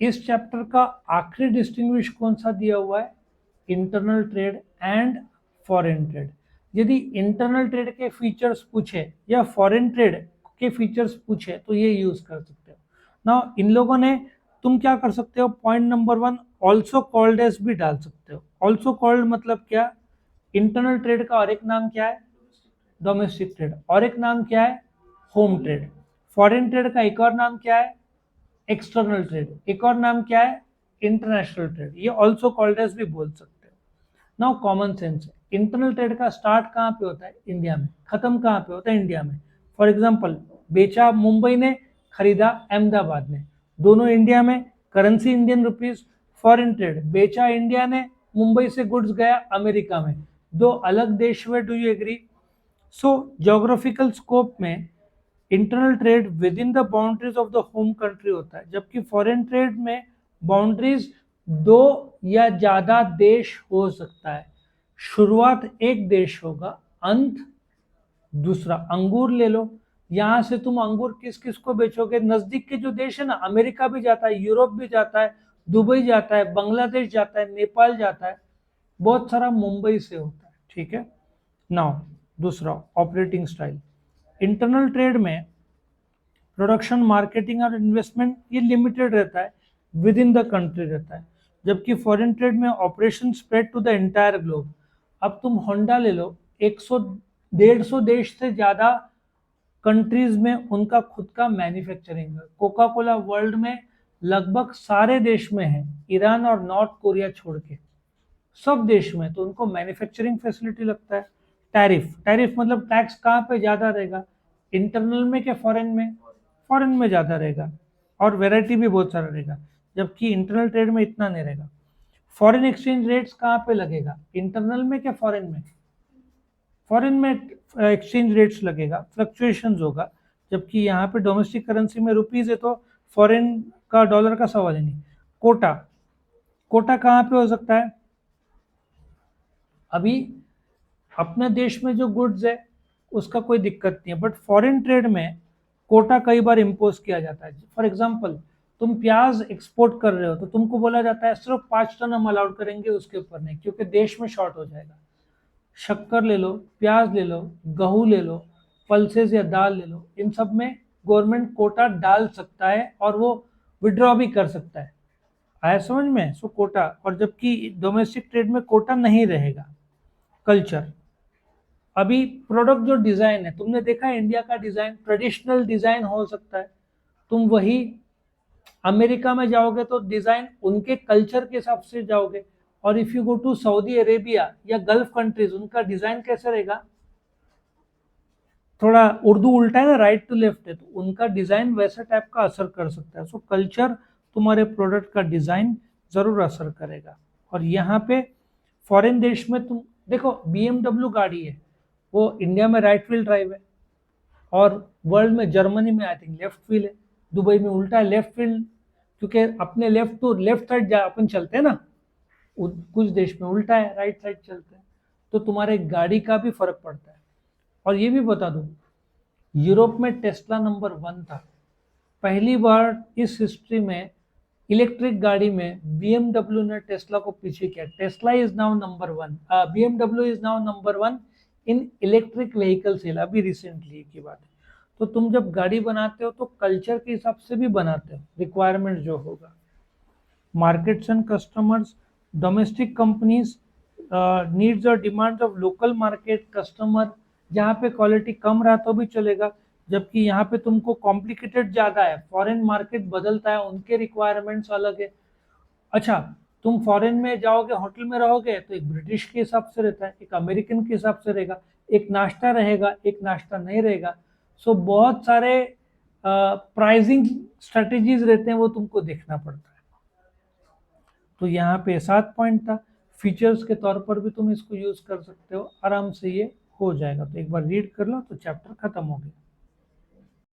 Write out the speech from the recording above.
इस चैप्टर का आखिरी डिस्टिंग्विश कौन सा दिया हुआ है? Internal trade and foreign trade. यदि इंटरनल ट्रेड के फीचर्स पूछे या फॉरेन ट्रेड के फीचर्स पूछे तो ये यूज कर सकते हो ना। इन लोगों ने, तुम क्या कर सकते हो, point number 1 also called as भी डाल सकते हो। ऑल्सो कॉल्ड मतलब क्या? इंटरनल ट्रेड का और एक नाम क्या है? Domestic trade. और एक नाम क्या है? Home trade. फॉरेन ट्रेड का एक और नाम क्या है? External trade. एक और नाम क्या है? International trade. ये ऑल्सो कॉल्ड एज भी बोल सकते हो। नाउ कॉमन सेंस है, इंटरनल ट्रेड का स्टार्ट कहाँ पे होता है? इंडिया में। खत्म कहाँ पे होता है? इंडिया में। फॉर एग्जाम्पल, बेचा मुंबई ने, खरीदा अहमदाबाद ने, दोनों इंडिया में, currency Indian rupees. Foreign trade, बेचा इंडिया ने, मुंबई से गुड्स गया अमेरिका में, दो अलग देश हुए। Do you agree? So geographical scope में internal trade within the boundaries of the home country होता है, जबकि फॉरेन ट्रेड में बाउंड्रीज दो या ज्यादा देश हो सकता है। शुरुआत एक देश होगा, अंत दूसरा। अंगूर ले लो, यहां से तुम अंगूर किस किस को बेचोगे? नजदीक के जो देश है ना, अमेरिका भी जाता है, यूरोप भी जाता है, दुबई जाता है, बांग्लादेश जाता है, नेपाल जाता है, बहुत सारा मुंबई से होता है। ठीक है। नाउ दूसरा, ऑपरेटिंग स्टाइल। इंटरनल ट्रेड में प्रोडक्शन, मार्केटिंग और इन्वेस्टमेंट ये लिमिटेड रहता है, विद इन द कंट्री रहता है, जबकि फॉरेन ट्रेड में operation spread to the entire globe. अब तुम होंडा ले लो, 100 150 देश से ज्यादा कंट्रीज में उनका खुद का मैन्युफैक्चरिंग है। कोका कोला वर्ल्ड में लगभग सारे देश में है, ईरान और नॉर्थ कोरिया छोड़ के सब देश में, तो उनको मैन्युफैक्चरिंग फैसिलिटी लगता है। टैरिफ, टैरिफ मतलब टैक्स कहाँ पे ज्यादा रहेगा? इंटरनल में क्या फॉरेन में? फॉरेन में ज्यादा रहेगा, और वेराइटी भी बहुत सारा रहेगा, जबकि इंटरनल ट्रेड में इतना नहीं रहेगा। फॉरेन एक्सचेंज रेट्स कहाँ पे लगेगा? इंटरनल में क्या फॉरेन में? फॉरेन में एक्सचेंज रेट्स लगेगा, फ्लक्चुएशंस होगा, जबकि यहाँ पे डोमेस्टिक करेंसी में रुपीज है, तो फॉरेन का डॉलर का सवाल ही नहीं। कोटा, कोटा कहाँ पे हो सकता है? अभी अपने देश में जो गुड्स है उसका कोई दिक्कत नहीं है, बट फॉरेन ट्रेड में कोटा कई बार इम्पोज किया जाता है। फॉर एग्जांपल, तुम प्याज एक्सपोर्ट कर रहे हो तो तुमको बोला जाता है सिर्फ 5 टन हम अलाउड करेंगे, उसके ऊपर नहीं, क्योंकि देश में शॉर्ट हो जाएगा। शक्कर ले लो, प्याज ले लो, गेहूं ले लो, पल्सेस या दाल ले लो, इन सब में गवर्नमेंट कोटा डाल सकता है और वो विड्रॉ भी कर सकता है। आया समझ में? सो कोटा, और जबकि डोमेस्टिक ट्रेड में कोटा नहीं रहेगा। कल्चर, अभी प्रोडक्ट जो डिजाइन है, तुमने देखा है इंडिया का डिजाइन ट्रेडिशनल डिजाइन हो सकता है, तुम वही अमेरिका में जाओगे तो डिजाइन उनके कल्चर के हिसाब से जाओगे, और if you go to Saudi Arabia या गल्फ कंट्रीज, उनका डिजाइन कैसे रहेगा? थोड़ा उर्दू उल्टा है ना, राइट टू लेफ्ट है, तो उनका डिजाइन वैसा टाइप का असर कर सकता है। सो कल्चर तुम्हारे प्रोडक्ट का डिजाइन जरूर असर करेगा। और यहाँ पे फॉरेन देश में तुम देखो, BMW गाड़ी है, वो इंडिया में राइट व्हील ड्राइव है, और वर्ल्ड में जर्मनी में आई थिंक लेफ्ट व्हील है, दुबई में उल्टा है लेफ्ट व्हील, क्योंकि अपने लेफ्ट टू लेफ्ट साइड अपन चलते हैं ना, कुछ देश में उल्टा है, राइट साइड चलते हैं, तो तुम्हारे गाड़ी का भी फर्क पड़ता है। और ये भी बता दूं, यूरोप में टेस्ला नंबर 1 था। पहली बार इस हिस्ट्री में इलेक्ट्रिक गाड़ी में BMW ने टेस्ला को पीछे किया। Tesla is now number 1, BMW is now number 1 in electric vehicle sale, अभी रिसेंटली की बात है। तो तुम जब गाड़ी बनाते हो तो कल्चर के हिसाब से भी बनाते हो, रिक्वायरमेंट जो होगा। Markets and customers, domestic companies needs और demands of local market customer, जहाँ पे क्वालिटी कम रहा तो भी चलेगा, जबकि यहाँ पे तुमको कॉम्प्लिकेटेड ज्यादा है, फॉरेन मार्केट बदलता है, उनके रिक्वायरमेंट्स अलग है। अच्छा, तुम फॉरेन में जाओगे, होटल में रहोगे तो एक ब्रिटिश के हिसाब से रहता है, एक अमेरिकन के हिसाब से रहेगा, एक नाश्ता रहेगा, एक नाश्ता नहीं रहेगा। सो बहुत सारे प्राइसिंग स्ट्रेटेजीज रहते हैं, वो तुमको देखना पड़ता है। तो यहाँ पे 7 पॉइंट था, फीचर्स के तौर पर भी तुम इसको यूज कर सकते हो, आराम से ये हो जाएगा। तो एक बार रीड कर लो तो चैप्टर खत्म हो गया।